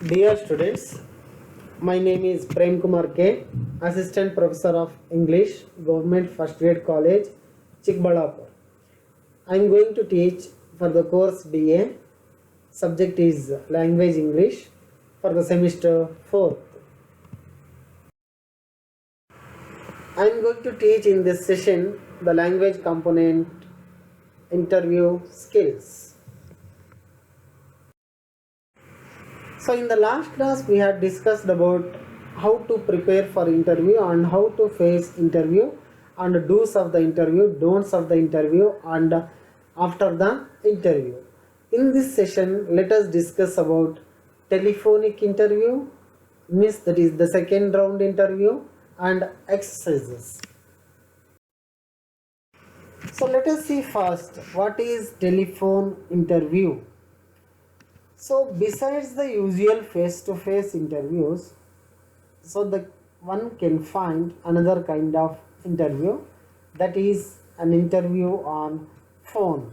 Dear students, my name is Prem Kumar K, Assistant Professor of English, Government First Grade College, Chikbalapur. I am going to teach for the course BA. Subject is Language English for the semester 4th. I am going to teach in this session the language component interview skills. So in the last class we had discussed about how to prepare for interview and how to face interview and do's of the interview, don'ts of the interview and after the interview. In this session let us discuss about telephonic interview, means that is the second round interview, and exercises. So let us see first what is telephone interview. So besides the usual face-to-face interviews, so the one can find another kind of interview, that is an interview on phone.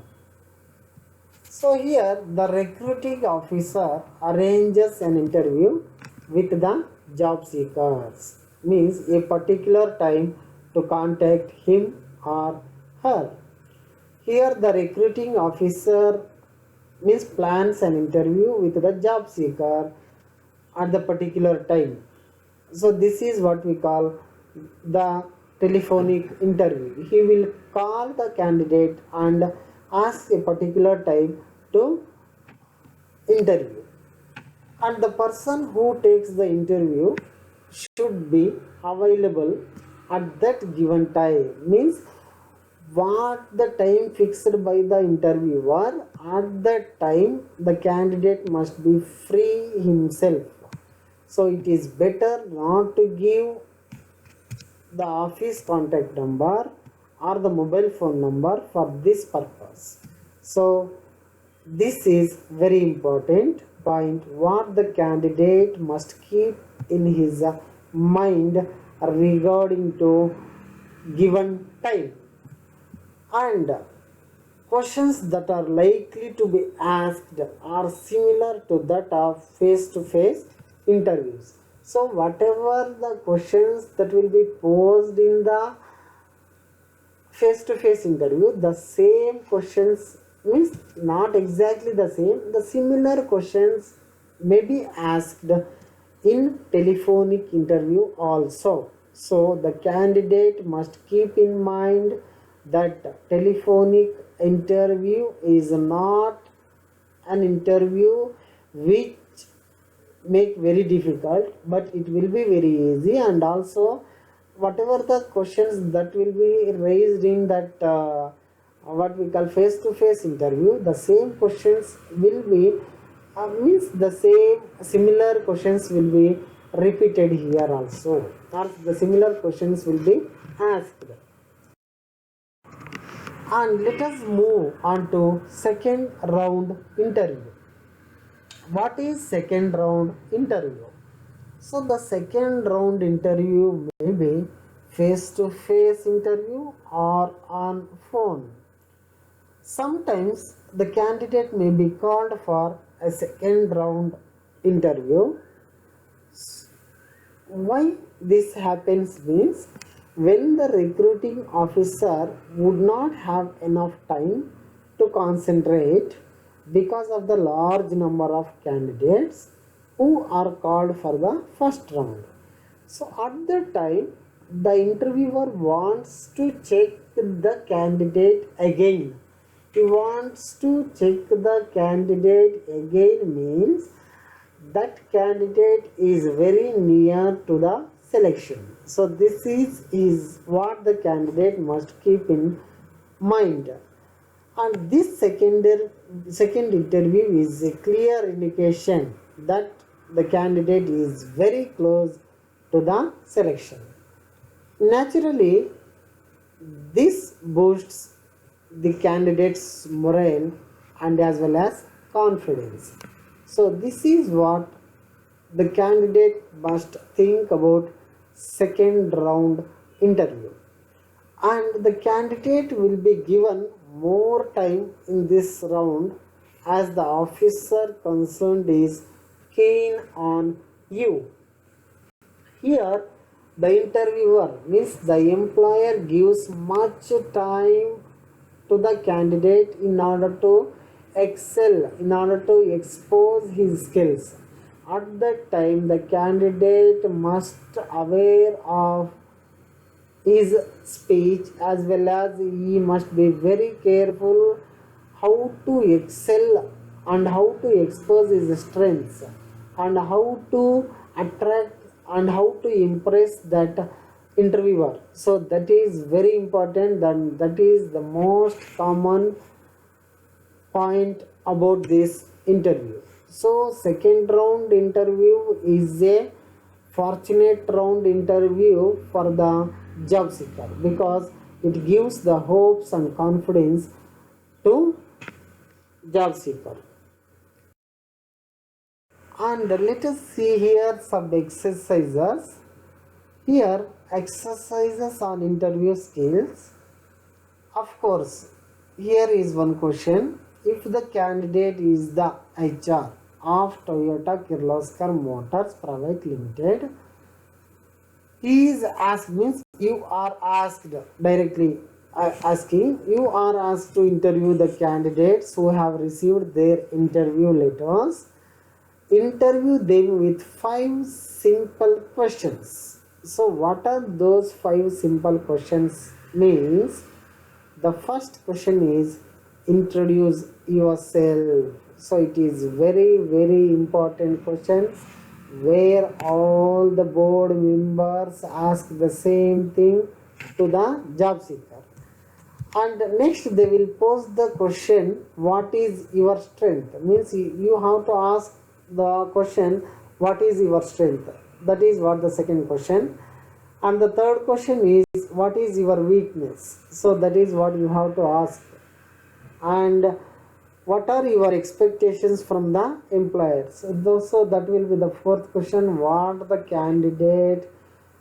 So here the recruiting officer arranges an interview with the job seekers, means a particular time to contact him or her. Here the recruiting officer means plans an interview with the job seeker at the particular time. So this is what we call the telephonic interview. He will call the candidate and ask a particular time to interview, and the person who takes the interview should be available at that given time, means what the time fixed by the interviewer, at that time the candidate must be free himself. So it is better not to give the office contact number or the mobile phone number for this purpose. So this is very important point what the candidate must keep in his mind regarding to given time. And questions that are likely to be asked are similar to that of face-to-face interviews. So whatever the questions that will be posed in the face-to-face interview, the same questions, means not exactly the same, the similar questions may be asked in telephonic interview also. So the candidate must keep in mind that telephonic interview is not an interview which make very difficult, but it will be very easy, and also whatever the questions that will be raised in that what we call face-to-face interview, the same questions will be means the same similar questions will be repeated here also, or the similar questions will be asked. And let us move on to second round interview. What is second round interview? So the second round interview may be face-to-face interview or on phone. Sometimes the candidate may be called for a second round interview. Why this happens means, when the recruiting officer would not have enough time to concentrate because of the large number of candidates who are called for the first round. So at that time the interviewer wants to check the candidate again. He wants to check the candidate again means that candidate is very near to the selection. So this is what the candidate must keep in mind. And this second interview is a clear indication that the candidate is very close to the selection. Naturally, this boosts the candidate's morale and as well as confidence. So this is what the candidate must think about second round interview, and the candidate will be given more time in this round as the officer concerned is keen on you. Here, the interviewer means the employer gives much time to the candidate in order to excel, in order to expose his skills. At that time, the candidate must aware of his speech as well as he must be very careful how to excel and how to expose his strengths and how to attract and how to impress that interviewer. So that is very important, and that is the most common point about this interview. So second round interview is a fortunate round interview for the job seeker because it gives the hopes and confidence to job seeker. And let us see here some exercises. Here exercises on interview skills. Of course, here is one question. If the candidate is the HR of Toyota Kirloskar Motors Private Limited, he is asked, means you are asked directly, you are asked to interview the candidates who have received their interview letters. Interview them with 5 simple questions. So what are those 5 simple questions means? The first question is introduce yourself. So it is very important question where all the board members ask the same thing to the job seeker. And next they will pose the question, what is your strength? Means you have to ask the question, what is your strength? That is what the second question. And the third question is, what is your weakness? So that is what you have to ask. And what are your expectations from the employer? So that will be the fourth question, what the candidate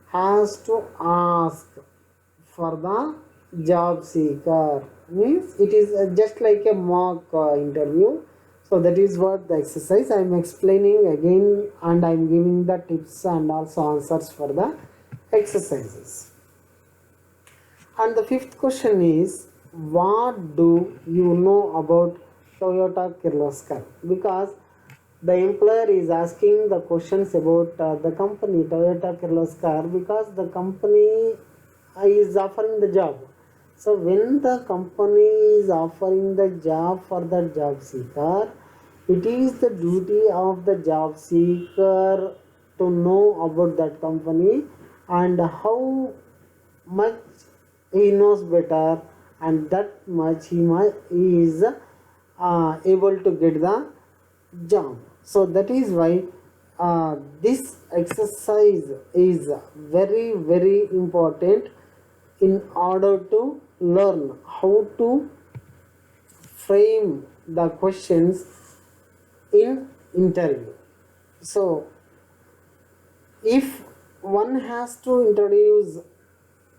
has to ask for the job seeker. Means it is just like a mock interview. So that is what the exercise I am explaining again, and I am giving the tips and also answers for the exercises. And the fifth question is, what do you know about Toyota Kirloskar? Because the employer is asking the questions about the company Toyota Kirloskar because the company is offering the job. So when the company is offering the job for the job seeker, it is the duty of the job seeker to know about that company and how much he knows better, and that much he is able to get the job. So that is why this exercise is very important in order to learn how to frame the questions in interview. So if one has to introduce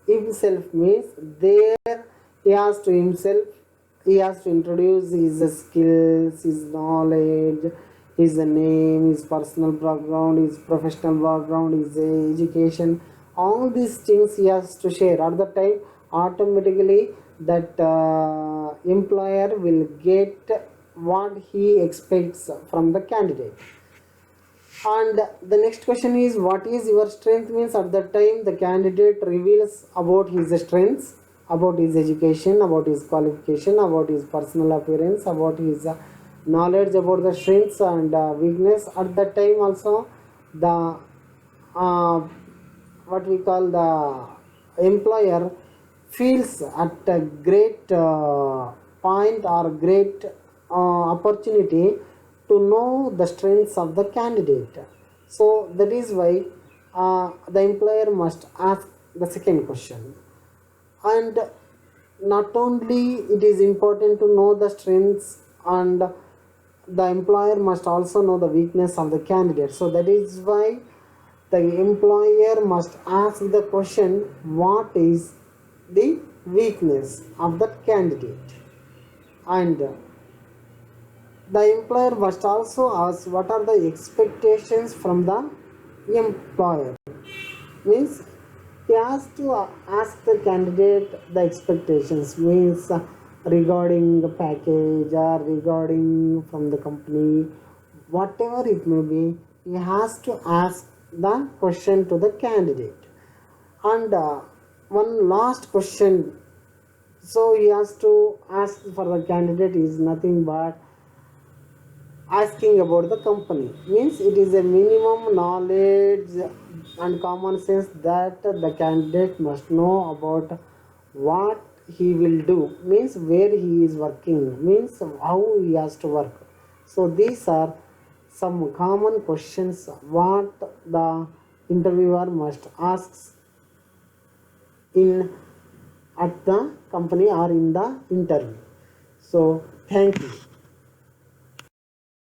himself means there he has to introduce his skills, his knowledge, his name, his personal background, his professional background, his education. All these things he has to share. At the time, automatically that employer will get what he expects from the candidate. And the next question is, what is your strength? Means at that time the candidate reveals about his strengths, about his education, about his qualification, about his personal appearance, about his knowledge about the strengths and weakness. At that time also the what we call the employer feels at a great point or great opportunity to know the strengths of the candidate. So that is why the employer must ask the second question. And not only it is important to know the strengths, and the employer must also know the weakness of the candidate. So that is why the employer must ask the question, what is the weakness of that candidate? And The employer must also ask what are the expectations from the employer. Means he has to ask the candidate the expectations, means regarding the package or regarding from the company, whatever it may be, he has to ask the question to the candidate. And one last question, so he has to ask for the candidate is nothing but asking about the company, means it is a minimum knowledge and common sense that the candidate must know about what he will do, means where he is working, means how he has to work. So these are some common questions what the interviewer must ask in at the company or in the interview. So thank you.